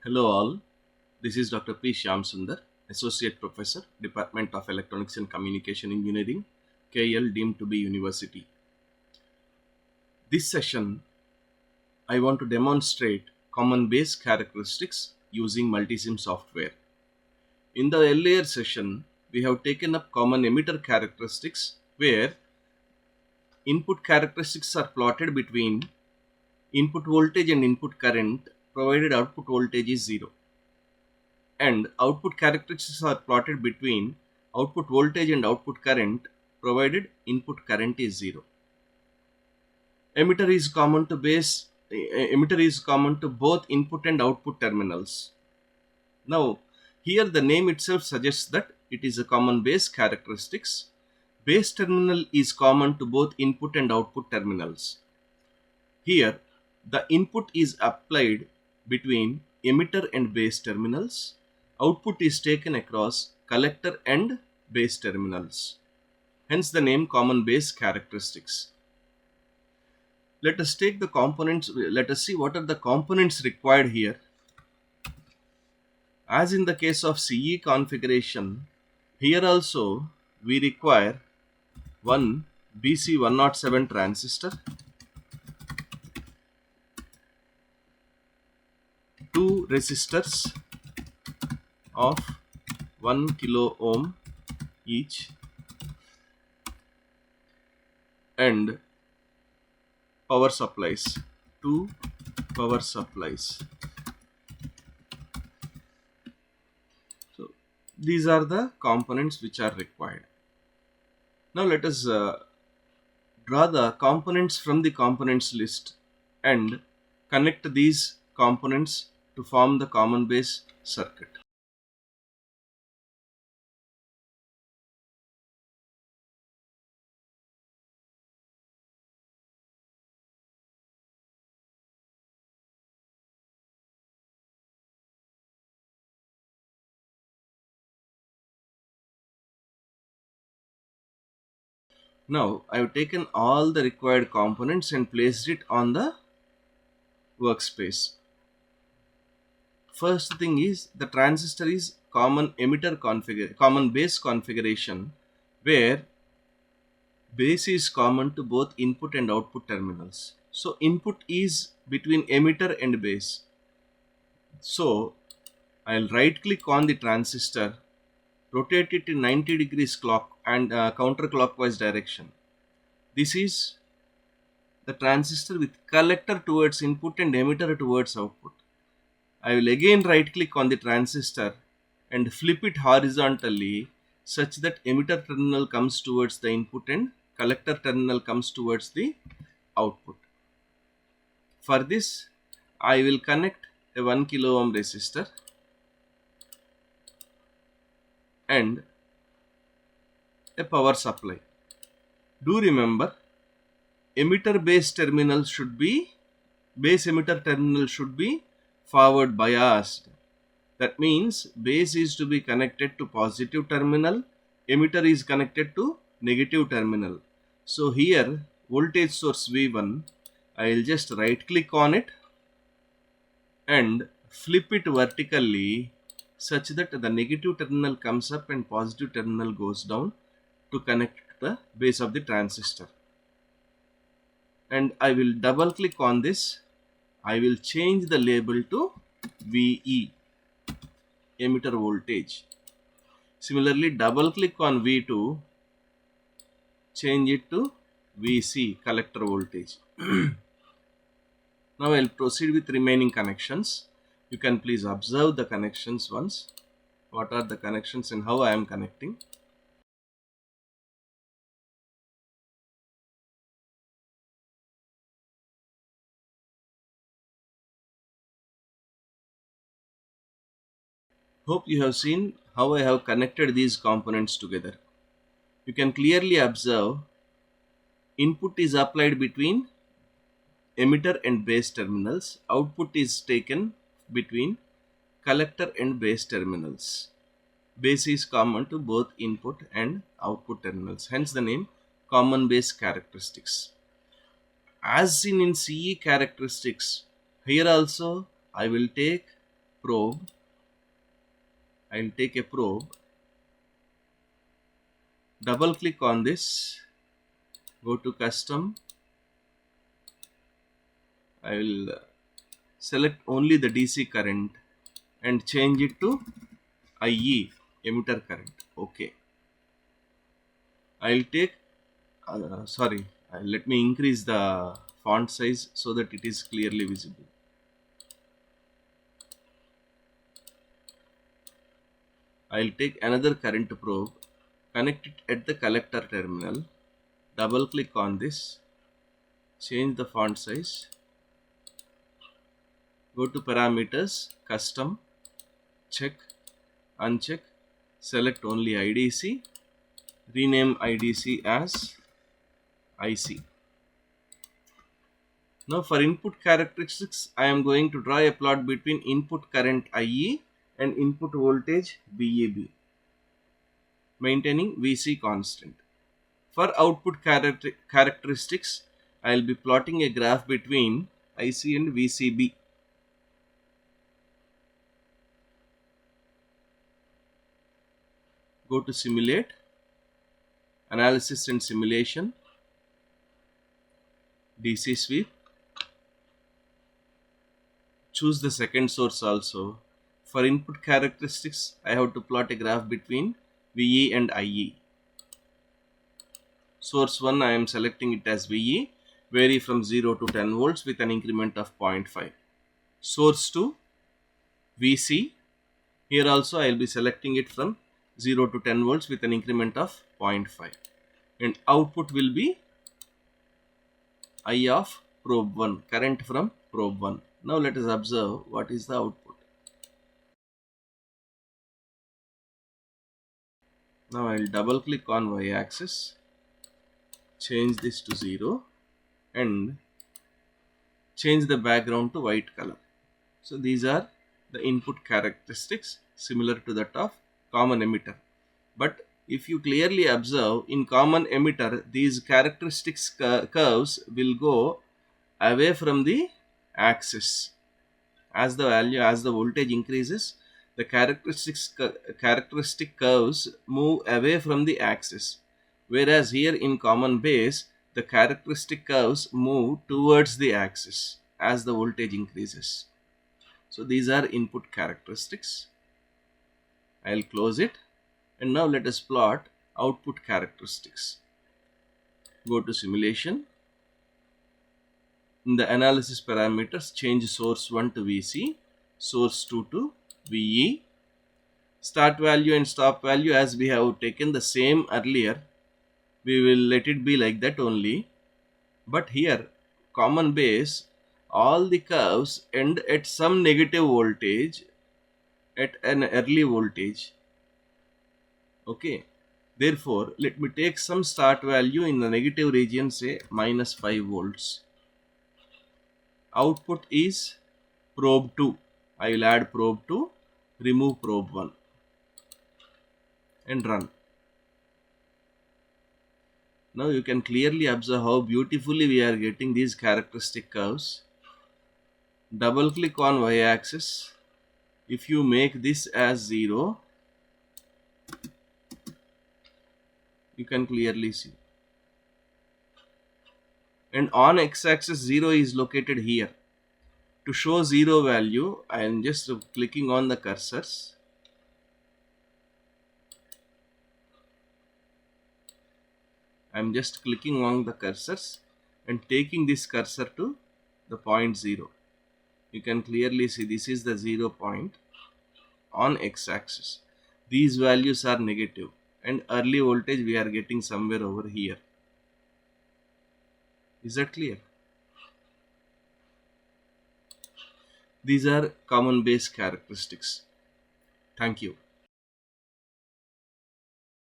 Hello all, this is Dr. P. Shyam Sundar, Associate Professor, Department of Electronics and Communication Engineering, KL deemed to be University. This session, I want to demonstrate common base characteristics using MULTISIM software. In the earlier session, we have taken up common emitter characteristics where input characteristics are plotted between input voltage and input current provided output voltage is 0. And output characteristics are plotted between output voltage and output current provided input current is 0. Emitter is common to both input and output terminals. Now here the name itself suggests that it is a common base characteristics. Base terminal is common to both input and output terminals. Here the input is applied between emitter and base terminals. Output is taken across collector and base terminals. Hence the name common base characteristics. Let us take the components. Let us see what are the components required here. As in the case of CE configuration, here also we require one BC107 transistor, two resistors of 1 kilo ohm each, and power supplies, two power supplies. So these are the components which are required. Now let us draw the components from the components list and connect these components to form the common base circuit. Now I have taken all the required components and placed it on the workspace. First thing is the transistor is common base configuration where base is common to both input and output terminals. So input is between emitter and base. So I'll right click on the transistor, rotate it in 90 degrees clock and counterclockwise direction. This is the transistor with collector towards input and emitter towards output. I will again right click on the transistor and flip it horizontally such that emitter terminal comes towards the input and collector terminal comes towards the output. For this, I will connect a 1 kilo ohm resistor and a power supply. Do remember, base emitter terminal should be forward biased. That means base is to be connected to positive terminal, emitter is connected to negative terminal. So here voltage source V1, I will just right click on it and flip it vertically such that the negative terminal comes up and positive terminal goes down to connect the base of the transistor. And I will double click on this. I will change the label to VE, emitter voltage. Similarly, double click on V2, change it to VC, collector voltage. Now I'll proceed with remaining connections. You can please observe the connections once. What are the connections and how I am connecting. Hope you have seen how I have connected these components together. You can clearly observe input is applied between emitter and base terminals. Output is taken between collector and base terminals. Base is common to both input and output terminals. Hence the name common base characteristics. As seen in CE characteristics, here also I will take probe. I'll take a probe, double click on this, go to custom. I will select only the DC current and change it to IE, emitter current. Okay. I'll take let me increase the font size so that it is clearly visible. I'll take another current probe, connect it at the collector terminal, double click on this, change the font size, go to parameters, custom, check, uncheck, select only IDC, rename IDC as IC. Now for input characteristics, I am going to draw a plot between input current IE and input voltage VAB, maintaining VC constant. For output characteristics, I will be plotting a graph between IC and VCB. Go to simulate, analysis and simulation, DC sweep, choose the second source also. For input characteristics, I have to plot a graph between VE and IE. Source 1, I am selecting it as VE, vary from 0 to 10 volts with an increment of 0.5. Source 2, VC, here also I will be selecting it from 0 to 10 volts with an increment of 0.5. And output will be I of probe 1, current from probe 1. Now let us observe what is the output. Now I will double click on Y axis, change this to 0 and change the background to white color. So these are the input characteristics similar to that of common emitter. But if you clearly observe, in common emitter, these characteristics curves will go away from the axis. As the voltage increases, the characteristic curves move away from the axis. Whereas here in common base, the characteristic curves move towards the axis as the voltage increases. So these are input characteristics. I will close it. And now let us plot output characteristics. Go to simulation. In the analysis parameters, change source 1 to VC, source 2 to VE. Start value and stop value, as we have taken the same earlier, we will let it be like that only. But here, common base, all the curves end at some negative voltage, at an early voltage. Okay. Therefore, let me take some start value in the negative region, say minus 5 volts. Output is probe 2. I will add probe 2, remove probe 1 and run. Now you can clearly observe how beautifully we are getting these characteristic curves. Double click on Y axis. If you make this as 0, you can clearly see. And on X axis 0 is located here. To show 0 value, I am just clicking on the cursors. I am just clicking on the cursors and taking this cursor to the point 0. You can clearly see this is the 0 point on X axis. These values are negative and early voltage we are getting somewhere over here. Is that clear? These are common base characteristics. Thank you.